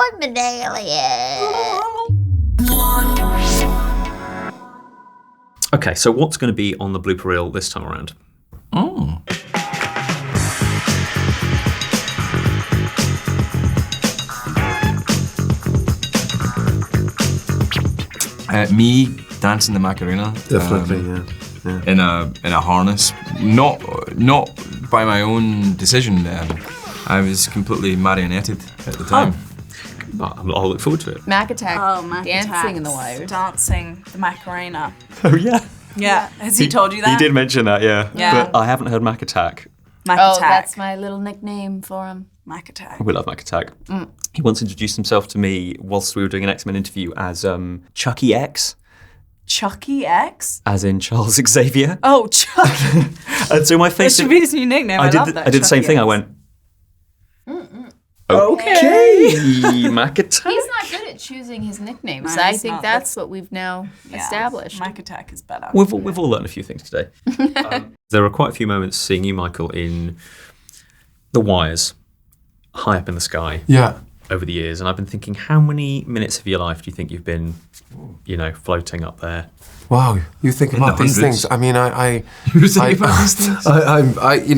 I'm an alien. Okay, so what's going to be on the blooper reel this time around? Oh. Me dancing the Macarena. Definitely, yeah. In a harness, not by my own decision. I was completely marionetted at the time. I'll look forward to it. Mac Attack. Oh, Mac Dancing Attack. in the wires. Dancing the Macarena. Oh, yeah. Yeah, has he told you that? He did mention that, yeah. Yeah. But I haven't heard Mac Attack. Mac Oh, Attack. that's my little nickname for him. Mac Attack. We love Mac Attack. He once introduced himself to me whilst we were doing an X-Men interview as Chucky X, Chucky X? as in Charles Xavier. Oh, Chucky. And so my That face... should be his new nickname. I love that. I did the same Chucky thing. X. I went, okay, Mac Attack. He's not good at choosing his nicknames. No, I he's think not. that's what we've now Yeah, established. Mac Attack is better. We've all learned a few things today. There are quite a few moments seeing you, Michael, in The Wires, high up in the sky. Yeah. Over the years, and I've been thinking, how many minutes of your life do you think you've been, floating up there? Wow, you think In the about these hundreds. things. I mean, You think about these things?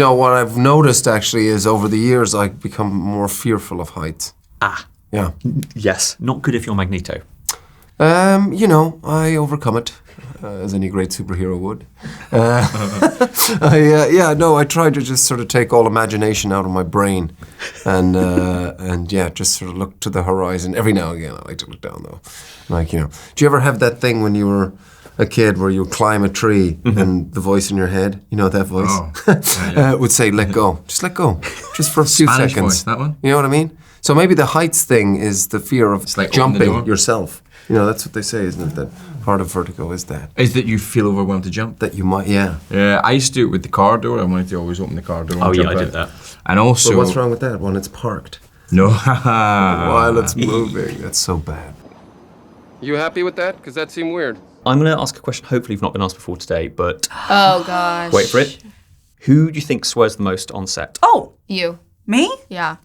what I've noticed actually is over the years I've become more fearful of heights. Ah, Yeah. yes, not good if you're Magneto. I overcome it, as any great superhero would. I try to just sort of take all imagination out of my brain, and just sort of look to the horizon. Every now and again, I like to look down though. Do you ever have that thing when you were a kid where you would climb a tree and the voice in your head, that voice, would say, "Let go, just let go, just for a few Spanish seconds." voice, that one? You know what I mean? So maybe the heights thing is the fear of like open the door. jumping yourself. That's what they say, isn't it? That part of vertigo is that. Is that you feel overwhelmed to jump? That you might, yeah. Yeah, I used to do it with the car door. I wanted to always open the car door. and Oh yeah, jump I did out. that. And also, But what's wrong with that when it's parked? No, While it's moving, that's so bad. You happy with that? Because that seemed weird. I'm going to ask a question hopefully you've not been asked before today, but Oh, gosh. wait for it. Who do you think swears the most on set? Oh, You. me? Yeah.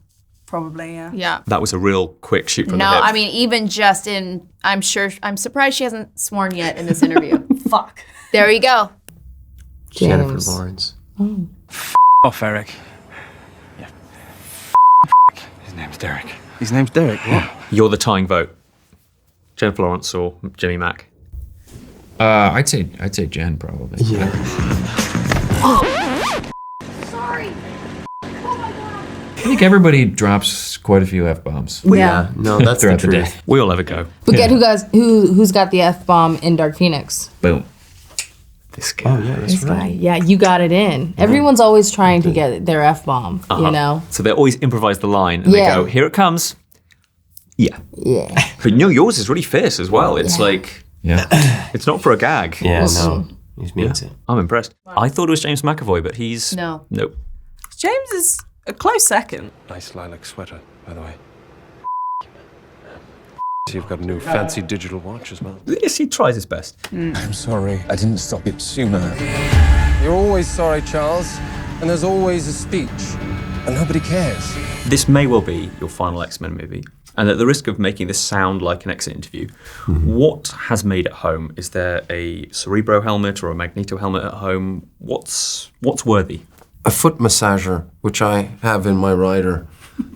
Probably, yeah. Yeah. That was a real quick shoot from No, the hip. I mean, even just in, I'm surprised she hasn't sworn yet in this interview. Fuck. There you go. Jennifer Lawrence. Off, Eric. Yeah. His name's Derek. His name's Derek. What? You're the tying vote. Jennifer Lawrence or Jimmy Mack? I'd say Jen probably. Yeah. Sorry. I think everybody drops quite a few F-bombs. Yeah. No, that's the Throughout the truth. day. We all have a go. But get who's got the F-bomb in Dark Phoenix? Boom. This guy. Oh, yeah, that's This right. guy. Yeah, you got it in. Everyone's always trying to get their F-bomb, you know? So they always improvise the line and Yeah. they go, here it comes. Yeah. Yeah. But no, yours is really fierce as well. It's like, Yeah. it's not for a gag. Yeah, no. He means it. I'm impressed. I thought it was James McAvoy, but he's... No. Nope. James is a close second. Nice lilac sweater, by the way. You've got a new fancy digital watch as well. Yes, he tries his best. I'm sorry, I didn't stop it sooner. You're always sorry, Charles, and there's always a speech, and nobody cares. This may well be your final X-Men movie. And at the risk of making this sound like an exit interview, what has made it home? Is there a Cerebro helmet or a Magneto helmet at home? What's worthy? A foot massager, which I have in my rider.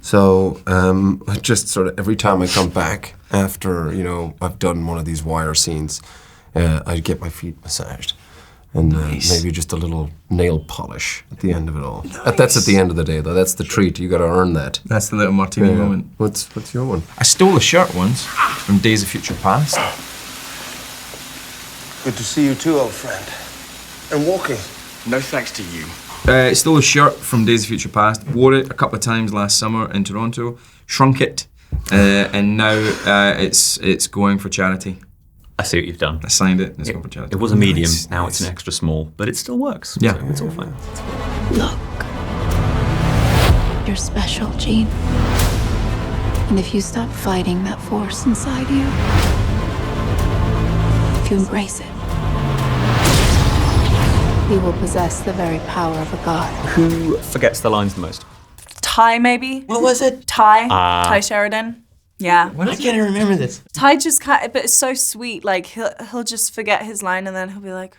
So I just sort of every time I come back after I've done one of these wire scenes, I get my feet massaged, and maybe just a little nail polish at the end of it all. That's at the end of the day, though. That's the treat. You got to earn that. That's the little martini moment. What's your one? I stole a shirt once from Days of Future Past. Good to see you too, old friend. And walking. No thanks to you. I stole a shirt from Days of Future Past, wore it a couple of times last summer in Toronto, shrunk it, and now it's going for charity. I see what you've done. I signed it, and it's going for charity. It was a medium, Nice, now nice. it's an extra small, but it still works. Yeah. So it's all fine. Look. You're special, Jean. And if you stop fighting that force inside you, if you embrace it, you will possess the very power of a god. Who forgets the lines the most? Tye, maybe? What was it? Tye Sheridan. Yeah. Why can't I remember this? Tye just can't, but it's so sweet. Like he'll just forget his line and then he'll be like,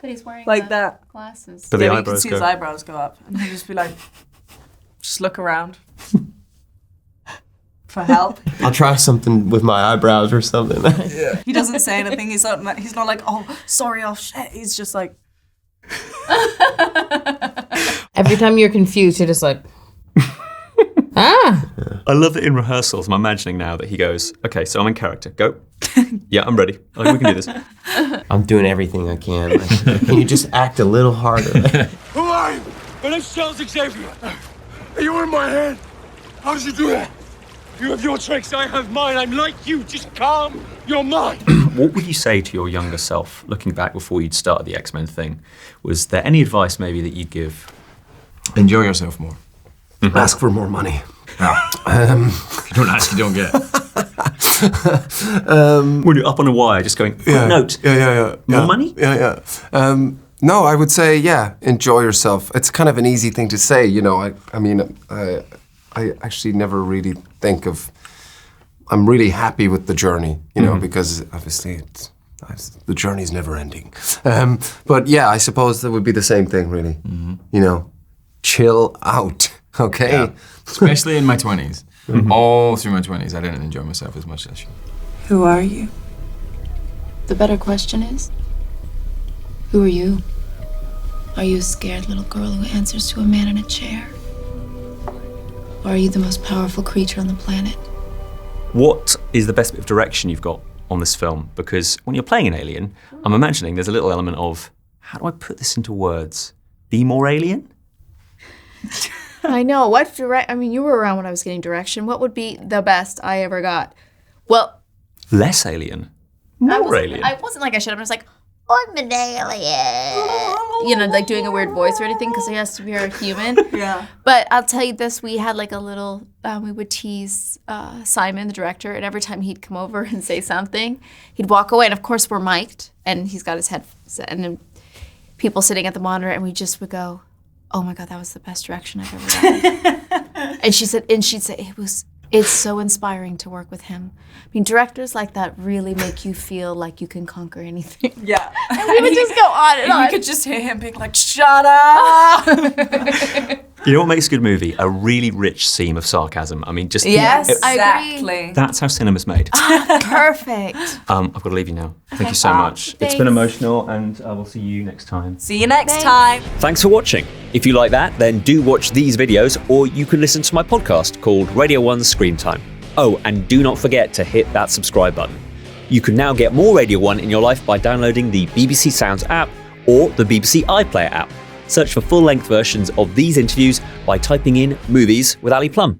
But he's wearing like that. glasses. But the You can eyebrows see go. his eyebrows go up, and he'll just be like, just look around for help. I'll try something with my eyebrows or something. He doesn't say anything. He's not like, oh, sorry, oh shit. He's just like, Every time you're confused, you're just like, ah. I love it in rehearsals. I'm imagining now that he goes, okay, so I'm in character. Go. Yeah, I'm ready. Like, we can do this. I'm doing everything I can. Like, can you just act a little harder? Who are you? My name's Charles Xavier. You were in my head. How did you do that? You have your tricks, I have mine. I'm like you. Just calm your mind. What would you say to your younger self, looking back before you'd started the X-Men thing? Was there any advice maybe that you'd give? Enjoy yourself more. Ask for more money. If you don't ask, you don't get. When you're up on a wire, just going, note. Yeah. More money? Yeah. No, I would say, enjoy yourself. It's kind of an easy thing to say, you know. I actually never really think of. I'm really happy with the journey, you know, because obviously the journey's never ending. But yeah, I suppose that would be the same thing, really. You know, chill out, okay? Yeah. Especially in my 20s. All through my 20s, I didn't enjoy myself as much as I should. who are you? The better question is, who are you? Are you a scared little girl who answers to a man in a chair? Or are you the most powerful creature on the planet? What is the best bit of direction you've got on this film? Because when you're playing an alien, I'm imagining there's a little element of, how do I put this into words? Be more alien? I know. I mean, you were around when I was getting direction. What would be the best I ever got? Well, Less alien? More alien? I wasn't like I should have. I was like, I'm an alien. You know, like doing a weird voice or anything because he has to be a human. Yeah. But I'll tell you this, we had like a little, we would tease Simon, the director, and every time he'd come over and say something, he'd walk away. And of course we're mic'd and he's got his head and then people sitting at the monitor and we just would go, oh my God, that was the best direction I've ever gotten. and she'd say, it's so inspiring to work with him. I mean, directors like that really make you feel like you can conquer anything. Yeah. And we would just go on and on. You could just hear him being like, shut up! You know what makes a good movie? A really rich seam of sarcasm. I mean, just... Yes, I exactly. agree. That's how cinema's made. Perfect. I've got to leave you now. Thank you so much. It's been emotional and I will see you next time. See you next time. Thanks for watching. If you like that, then do watch these videos or you can listen to my podcast called Radio 1's Screen Time. Oh, and do not forget to hit that subscribe button. You can now get more Radio 1 in your life by downloading the BBC Sounds app or the BBC iPlayer app. Search for full-length versions of these interviews by typing in Movies with Ali Plumb.